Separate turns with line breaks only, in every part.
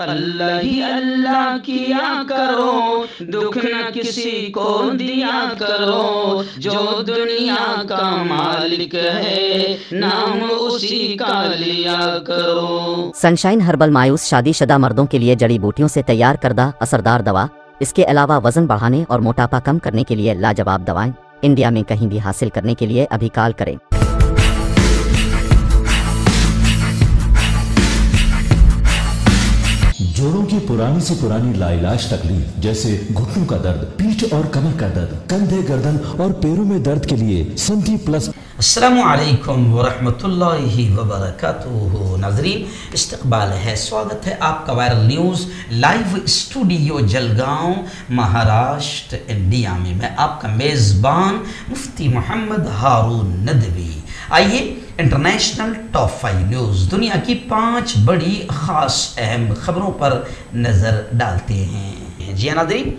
اللہ ہی اللہ کیا کرو، دکھ نہ کسی کو دیا کرو، جو دنیا کا مالک ہے نام اسی کا لیا کرو۔
سنشائن ہربل مایوس شادی شدہ مردوں کے لیے جڑی بوٹیوں سے تیار کردہ اثردار دوا، اس کے علاوہ وزن بڑھانے اور موٹاپا کم کرنے کے لیے لاجواب دوائیں انڈیا میں کہیں بھی حاصل کرنے کے لیے ابھی کال کریں۔
جوڑوں کی پرانی سے پرانی لاعلاج تکلیف جیسے گھٹنوں کا درد، پیٹھ اور کمر کا درد، کندھے، گردن اور پیروں میں درد کے لیے سنٹی پلس۔
السلام علیکم ورحمۃ اللہ وبرکاتہ۔ ناظرین، استقبال ہے، سواگت ہے آپ کا viral news live studio Jalgaon, Maharashtra, India میں۔ میں آپ کا میزبان مفتی محمد ہارون ندوی۔ آئیے انٹرنیشنل ٹاپ 5 نیوز، دنیا کی 5 بڑی خاص اہم خبروں پر نظر ڈالتے ہیں۔ جی ناظرین،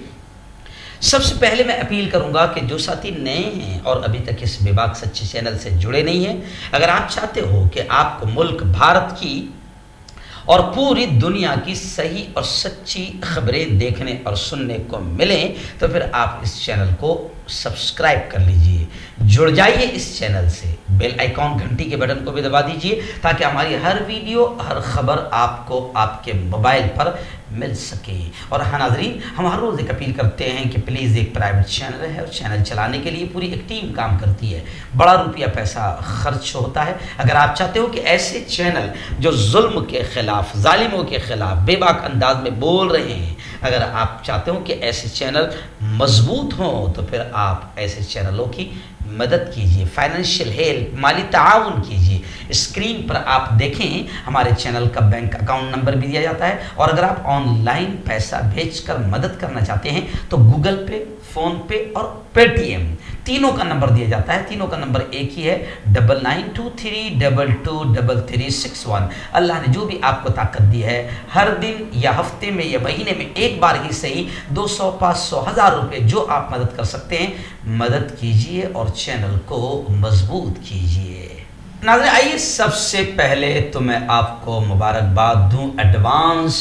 سب سے پہلے میں اپیل کروں گا کہ جو ساتھی نئے ہیں اور ابھی تک اس بے باک سچی چینل سے جڑے نہیں ہیں، اگر آپ چاہتے ہو کہ آپ کو ملک بھارت کی اور پوری دنیا کی صحیح اور سچی خبریں دیکھنے اور سننے کو ملیں تو پھر آپ اس چینل کو سبسکرائب کر لیجئے، جڑ جائیے اس چینل سے، بیل آئیکن گھنٹی کے بٹن کو بھی دبا دیجئے تاکہ ہماری ہر ویڈیو، ہر خبر آپ کو آپ کے موبائل پر مل سکے۔ اور ہاں ناظرین، ہم ہر روز ایک اپیل کرتے ہیں کہ پلیز ایک پرائیویٹ چینل ہے اور چینل چلانے کے لیے پوری ایک ٹیم کام کرتی ہے، بڑا روپیہ پیسہ خرچ ہوتا ہے۔ اگر آپ چاہتے ہو کہ ایسے چینل جو ظلم کے خلاف، ظالموں کے خلاف بے باک انداز میں بول رہے ہیں، اگر آپ چاہتے ہو کہ ایسے چینل مضبوط ہوں تو پھر آپ ایسے چینلوں کی مدد کیجیے، فائنینشیل ہیلپ، مالی تعاون کیجیے۔ اسکرین پر آپ دیکھیں ہمارے چینل کا بینک اکاؤنٹ نمبر بھی دیا جاتا ہے، اور اگر آپ آن لائن پیسہ بھیج کر مدد کرنا چاہتے ہیں تو گوگل پے، فون پے اور پے ٹی ایم تینوں کا نمبر دیا جاتا ہے۔ تینوں کا نمبر ایک ہی ہے، 9923223361۔ اللہ نے جو بھی آپ کو طاقت دی ہے، ہر دن یا ہفتے میں یا مہینے میں ایک بار ہی صحیح 200، 500، 1000 روپے جو آپ مدد کر سکتے ہیں مدد کیجئے اور چینل کو مضبوط کیجئے۔ ناظرین، آئیے سب سے پہلے تو میں آپ کو مبارکباد دوں ایڈوانس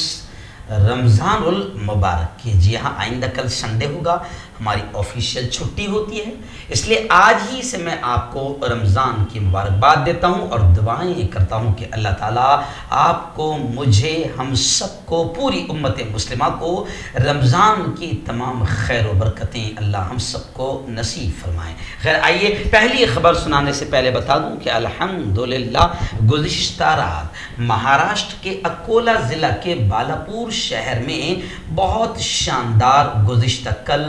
رمضان المبارک کی۔ جی ہاں، آئندہ کل سنڈے ہوگا، ہماری آفیشیل چھٹی ہوتی ہے، اس لیے آج ہی سے میں آپ کو رمضان کی مبارکباد دیتا ہوں اور دعائیں کرتا ہوں کہ اللہ تعالیٰ آپ کو، مجھے، ہم سب کو، پوری امت مسلمہ کو رمضان کی تمام خیر و برکتیں اللہ ہم سب کو نصیب فرمائیں۔ خیر، آئیے پہلی خبر سنانے سے پہلے بتا دوں کہ الحمدللہ گزشتہ رات مہاراشٹر کے اکولا ضلع کے بالاپور شہر میں بہت شاندار، گزشتہ کل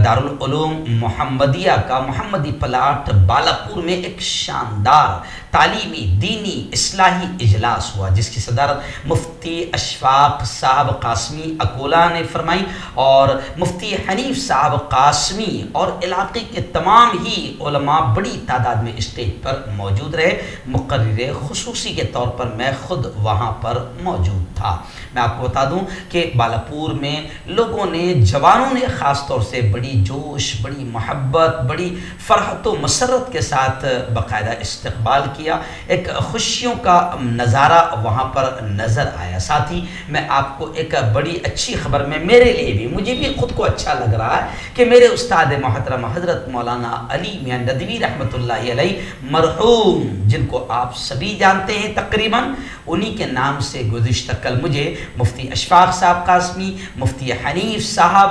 دارالعلوم محمدیہ کا محمدی پلاٹ بالاپور میں ایک شاندار تعلیمی، دینی، اصلاحی اجلاس ہوا جس کی صدارت مفتی اشفاق صاحب قاسمی اکولا نے فرمائی، اور مفتی حنیف صاحب قاسمی اور علاقے کے تمام ہی علماء بڑی تعداد میں اسٹیج پر موجود رہے۔ مقرر خصوصی کے طور پر میں خود وہاں پر موجود تھا۔ میں آپ کو بتا دوں کہ بالاپور میں لوگوں نے، جوانوں نے خاص طور سے بڑی جوش، بڑی محبت، بڑی فرحت و مسرت کے ساتھ باقاعدہ استقبال کیا، ایک خوشیوں کا نظارہ وہاں پر نظر آیا۔ ساتھ ہی میں آپ کو ایک بڑی اچھی خبر میں، میرے لیے بھی، مجھے بھی خود کو اچھا لگ رہا ہے کہ میرے استاد محترم حضرت مولانا علی میاں ندوی رحمۃ اللہ علیہ مرحوم، جن کو آپ سبھی جانتے ہیں تقریباً، انہی کے نام سے گزشتہ کل مجھے مفتی اشفاق صاحب قاسمی، مفتی حنیف صاحب،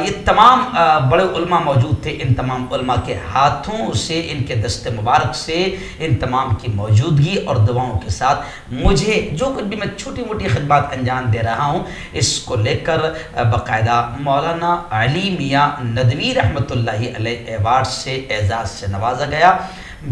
یہ تمام بڑے علماء موجود تھے، ان تمام علماء کے ہاتھوں سے، ان کے دست مبارک سے، ان تمام کی موجودگی اور دعاؤں کے ساتھ مجھے جو کچھ بھی میں چھوٹی موٹی خدمات انجام دے رہا ہوں، اس کو لے کر باقاعدہ مولانا علی میاں ندوی رحمۃ اللہ علیہ ایوارڈ سے، اعزاز سے نوازا گیا۔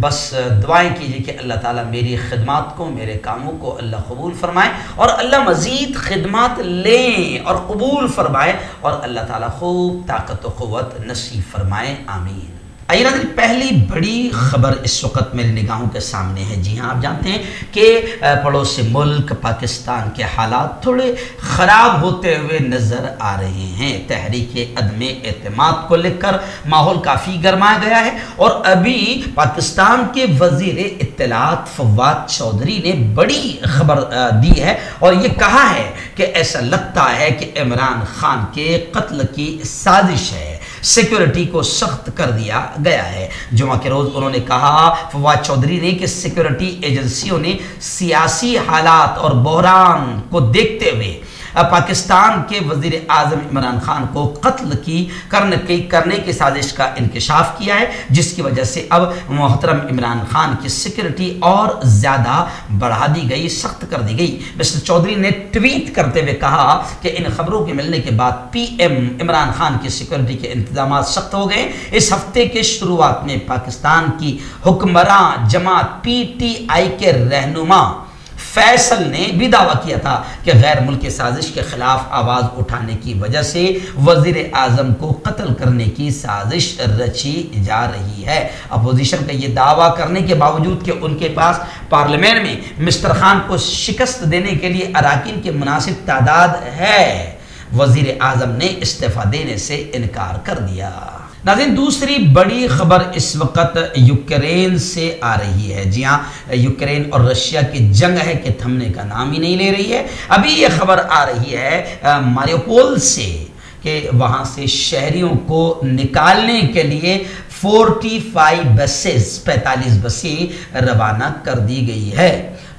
بس دعائیں کیجئے کہ اللہ تعالیٰ میری خدمات کو، میرے کاموں کو اللہ قبول فرمائے، اور اللہ مزید خدمات لیں اور قبول فرمائے، اور اللہ تعالیٰ خوب طاقت و قوت نصیب فرمائے، آمین۔ آئیے ناظرین، پہلی بڑی خبر اس وقت میری نگاہوں کے سامنے ہے۔ جی ہاں، آپ جانتے ہیں کہ پڑوسی ملک پاکستان کے حالات تھوڑے خراب ہوتے ہوئے نظر آ رہے ہیں۔ تحریک عدم اعتماد کو لے کر ماحول کافی گرما گیا ہے، اور ابھی پاکستان کے وزیر اطلاعات فواد چودھری نے بڑی خبر دی ہے اور یہ کہا ہے کہ ایسا لگتا ہے کہ عمران خان کے قتل کی سازش ہے، سیکیورٹی کو سخت کر دیا گیا ہے۔ جمعہ کے روز انہوں نے کہا، فواد چودھری نے، کہ سیکیورٹی ایجنسیوں نے سیاسی حالات اور بحران کو دیکھتے ہوئے پاکستان کے وزیر اعظم عمران خان کو قتل کرنے کی سازش کا انکشاف کیا ہے، جس کی وجہ سے اب محترم عمران خان کی سیکیورٹی اور زیادہ بڑھا دی گئی، سخت کر دی گئی۔ مسٹر چودھری نے ٹویٹ کرتے ہوئے کہا کہ ان خبروں کے ملنے کے بعد پی ایم عمران خان کی سیکیورٹی کے انتظامات سخت ہو گئے۔ اس ہفتے کے شروعات میں پاکستان کی حکمراں جماعت پی ٹی آئی کے رہنما فیصل نے بھی دعویٰ کیا تھا کہ غیر ملکی سازش کے خلاف آواز اٹھانے کی وجہ سے وزیر اعظم کو قتل کرنے کی سازش رچی جا رہی ہے۔ اپوزیشن کا یہ دعویٰ کرنے کے باوجود کہ ان کے پاس پارلیمنٹ میں مسٹر خان کو شکست دینے کے لیے اراکین کی مناسب تعداد ہے، وزیر اعظم نے استعفیٰ دینے سے انکار کر دیا۔ ناظرین، دوسری بڑی خبر اس وقت یوکرین سے آ رہی ہے۔ جی ہاں، یوکرین اور رشیا کی جنگ ہے کہ تھمنے کا نام ہی نہیں لے رہی ہے۔ ابھی یہ خبر آ رہی ہے ماریوپول سے کہ وہاں سے شہریوں کو نکالنے کے لیے 45 بسیں روانہ کر دی گئی ہے۔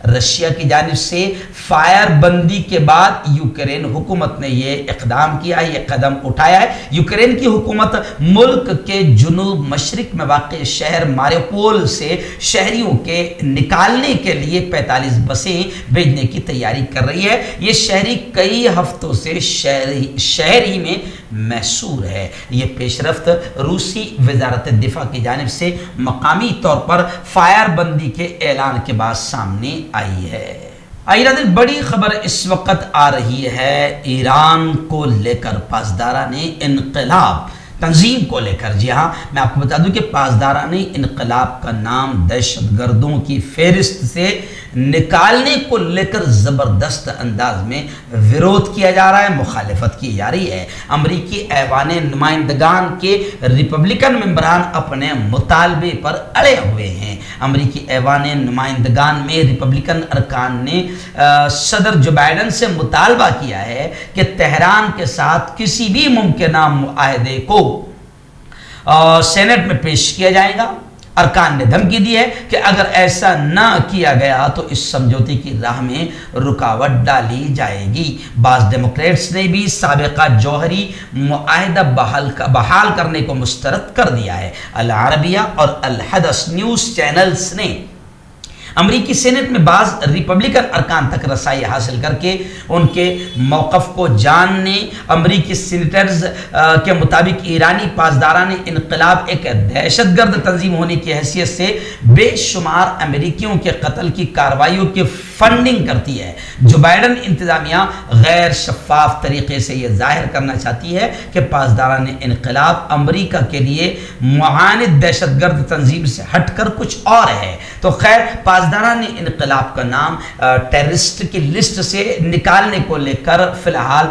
رشیا کی جانب سے فائر بندی کے بعد یوکرین حکومت نے یہ اقدام کیا ہے، یہ قدم اٹھایا ہے۔ یوکرین کی حکومت ملک کے جنوب مشرق میں واقع شہر ماریوپول سے شہریوں کے نکالنے کے لیے 45 بسیں بھیجنے کی تیاری کر رہی ہے۔ یہ شہری کئی ہفتوں سے شہر ہی میں محصور ہے۔ یہ پیش رفت روسی وزارت دفاع کی جانب سے مقامی طور پر فائر بندی کے اعلان کے بعد سامنے آئی ہے۔ آئیے بڑی خبر اس وقت آ رہی ہے ایران کو لے کر، پاسداران انقلاب تنظیم کو لے کر۔ جی ہاں، میں آپ کو بتا دوں کہ پاسداران انقلاب کا نام دہشت گردوں کی فہرست سے نکالنے کو لے کر زبردست انداز میں ویرودھ کیا جا رہا ہے، مخالفت کی جا رہی ہے۔ امریکی ایوان نمائندگان کے ریپبلکن ممبران اپنے مطالبے پر اڑے ہوئے ہیں۔ امریکی ایوان نمائندگان میں ریپبلکن ارکان نے صدر جو بائیڈن سے مطالبہ کیا ہے کہ تہران کے ساتھ کسی بھی ممکنہ معاہدے کو سینٹ میں پیش کیا جائے گا۔ ارکان نے دھمکی دی ہے کہ اگر ایسا نہ کیا گیا تو اس سمجھوتے کی راہ میں رکاوٹ ڈالی جائے گی۔ بعض ڈیموکریٹس نے بھی سابقہ جوہری معاہدہ بحال کرنے کو مسترد کر دیا ہے۔ العربیہ اور الحدث نیوز چینلز نے امریکی سینٹ میں بعض ریپبلکن ارکان تک رسائی حاصل کر کے ان کے موقف کو جاننے، امریکی سینیٹرز کے مطابق ایرانی پاسداران انقلاب ایک دہشت گرد تنظیم ہونے کی حیثیت سے بے شمار امریکیوں کے قتل کی کارروائیوں کی فنڈنگ کرتی ہے۔ جو بائیڈن انتظامیہ غیر شفاف طریقے سے یہ ظاہر کرنا چاہتی ہے کہ پاسداران انقلاب امریکہ کے لیے معاند دہشت گرد تنظیم سے ہٹ کر کچھ اور ہے۔ تو خیر، پاسداران انقلاب کا نام ٹیررسٹ کی لسٹ سے نکالنے کو لے کر فی الحال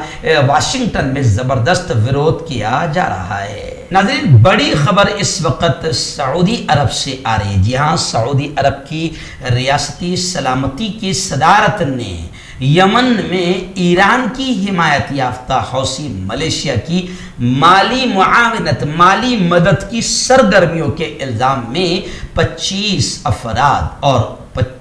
واشنگٹن میں زبردست ویرودھ کیا جا رہا ہے۔ ناظرین، بڑی خبر اس وقت سعودی عرب سے آ رہی ہے۔ جی ہاں، سعودی عرب کی ریاستی سلامتی کی صدارت نے یمن میں ایران کی حمایت یافتہ حوثی ملیشیا کی مالی معاونت، مالی مدد کی سرگرمیوں کے الزام میں 25 افراد اور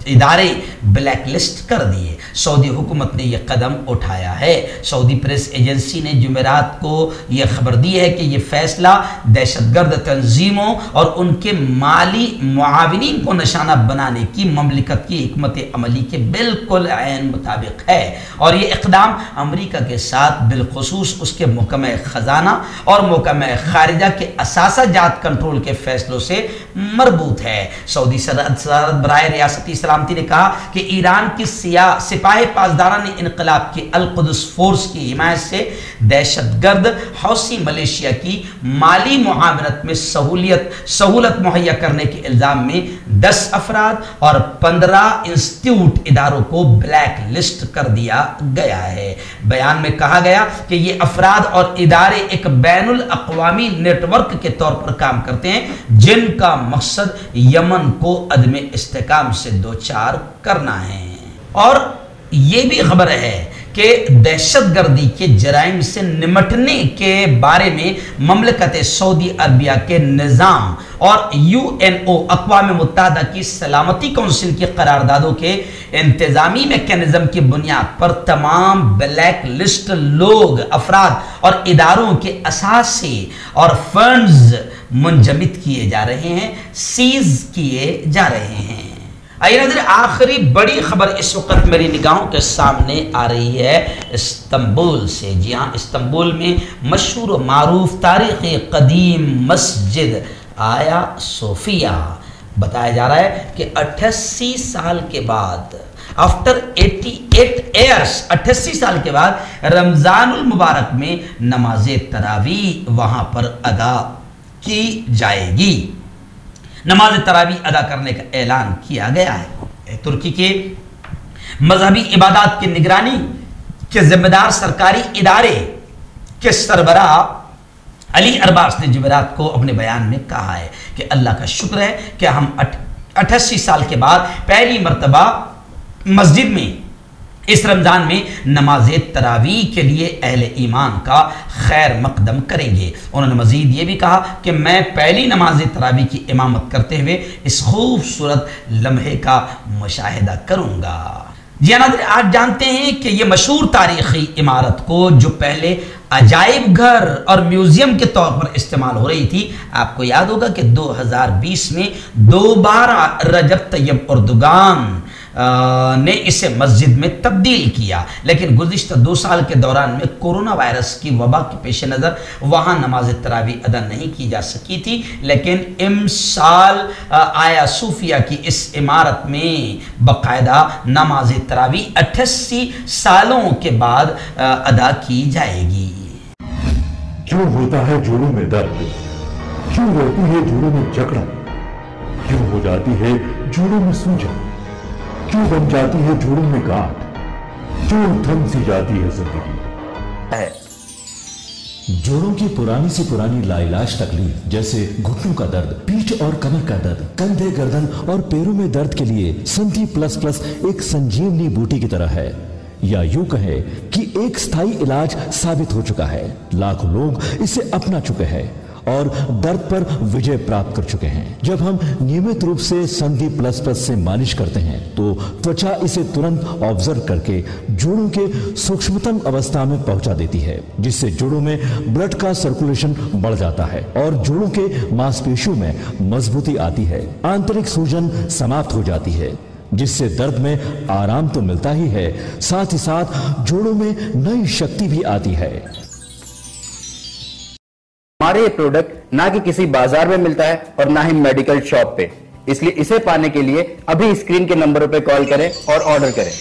ادارے بلیک لسٹ کر دیے۔ سعودی حکومت نے یہ قدم اٹھایا ہے۔ سعودی پریس ایجنسی نے جمعرات کو یہ خبر دی ہے کہ یہ فیصلہ دہشت گرد تنظیموں اور ان کے مالی معاونین کو نشانہ بنانے کی مملکت کی حکمت عملی کے بالکل عین مطابق ہے، اور یہ اقدام امریکہ کے ساتھ بالخصوص اس کے محکمہ خزانہ اور محکمہ خارجہ کے اثاثہ جات کنٹرول کے فیصلوں سے مربوط ہے۔ سعودی صدارت برائے ریاست ریاستی سلامتی نے کہا کہ ایران کی سپاہ پاسداران انقلاب کی القدس فورس کی حمایت سے دہشت گرد حوثی ملیشیا کی مالی معاونت میں سہولت مہیا کرنے کے الزام میں 10 افراد اور 15 انسٹیٹیوٹ اداروں کو بلیک لسٹ کر دیا گیا ہے۔ بیان میں کہا گیا کہ یہ افراد اور ادارے ایک بین الاقوامی نیٹ ورک کے طور پر کام کرتے ہیں جن کا مقصد یمن کو عدم استحکام سے دوچار کرنا ہے۔ اور یہ بھی خبر ہے کہ دہشت گردی کے جرائم سے نمٹنے کے بارے میں مملکت سعودی عربیہ کے نظام اور UNO اقوام متحدہ کی سلامتی کونسل کی قراردادوں کے انتظامی میکانزم کی بنیاد پر تمام بلیک لسٹ لوگ، افراد اور اداروں کے اثاثے اور فنڈز منجمد کیے جا رہے ہیں، سیز کیے جا رہے ہیں۔ آئیے ناظرین، آخری بڑی خبر اس وقت میری نگاہوں کے سامنے آ رہی ہے استنبول سے۔ جی ہاں، استنبول میں مشہور و معروف تاریخی قدیم مسجد آیا صوفیہ، بتایا جا رہا ہے کہ 88 سال کے بعد آفٹر 88 ایئرس 88 سال کے بعد رمضان المبارک میں نماز تراویح وہاں پر ادا کی جائے گی۔ نماز تراویح ادا کرنے کا اعلان کیا گیا ہے۔ ترکی کے مذہبی عبادات کی نگرانی کے ذمہ دار سرکاری ادارے کے سربراہ علی ارباز نے جمعرات کو اپنے بیان میں کہا ہے کہ اللہ کا شکر ہے کہ ہم 88 سال کے بعد پہلی مرتبہ مسجد میں اس رمضان میں نماز تراویح کے لیے اہل ایمان کا خیر مقدم کریں گے۔ انہوں نے مزید یہ بھی کہا کہ میں پہلی نماز تراویح کی امامت کرتے ہوئے اس خوبصورت لمحے کا مشاہدہ کروں گا۔ جی ناظرین، آج جانتے ہیں کہ یہ مشہور تاریخی عمارت کو جو پہلے عجائب گھر اور میوزیم کے طور پر استعمال ہو رہی تھی، آپ کو یاد ہوگا کہ 2020 میں دوبارہ رجب طیب اردوغان نے اسے مسجد میں تبدیل کیا، لیکن گزشتہ 2 سال کے دوران میں کورونا وائرس کی وبا کے پیش نظر وہاں نماز تراویح ادا نہیں کی جا سکی تھی، لیکن امسال آیا صوفیہ کی اس عمارت میں باقاعدہ نماز تراویح 88 سالوں کے بعد ادا کی جائے گی۔
کیوں ہوتا ہے جوڑوں میں درد؟ کیوں ہوتی ہے جوڑوں میں جکڑن؟ کیوں ہو جاتی ہے جوڑوں میں سوجن؟ کیوں بن جاتی ہے جوڑوں میں گاٹھ؟ کیوں تھم سی جاتی ہے زندگی؟
جوڑوں کی پرانی سے پرانی لاعلاج تکلیف جیسے گھٹنوں کا درد، پیٹھ اور کمر کا درد، کندھے، گردن اور پیروں میں درد کے لیے سنتھی پلس پلس ایک سنجیونی بوٹی کی طرح ہے، یا یوں کہے کہ ایک ستھائی علاج ثابت ہو چکا ہے۔ لاکھوں لوگ اسے اپنا چکے ہیں اور درد پر وجے پراپت کر چکے ہیں۔ جب ہم نیمت روپ سے سندھی پلس پلس سے مالش کرتے ہیں تو توچا اسے ترنت آبزرو کر کے جوڑوں کے سوکشمتم اوستھا میں پہنچا دیتی ہے، جس سے جوڑوں میں بلڈ کا سرکولیشن بڑھ جاتا ہے اور جوڑوں کے ماس پیشیوں میں مضبوطی آتی ہے، آنترک سوجن سماپت ہو جاتی ہے، جس سے درد میں آرام تو ملتا ہی ہے، ساتھ ہی ساتھ جوڑوں میں نئی شکتی بھی آتی ہے۔
ہمارے یہ پروڈکٹ نہ کہ کسی بازار میں ملتا ہے اور نہ ہی میڈیکل شاپ پہ، اس لیے اسے پانے کے لیے ابھی اسکرین کے نمبروں پہ کال کریں اور آرڈر کریں۔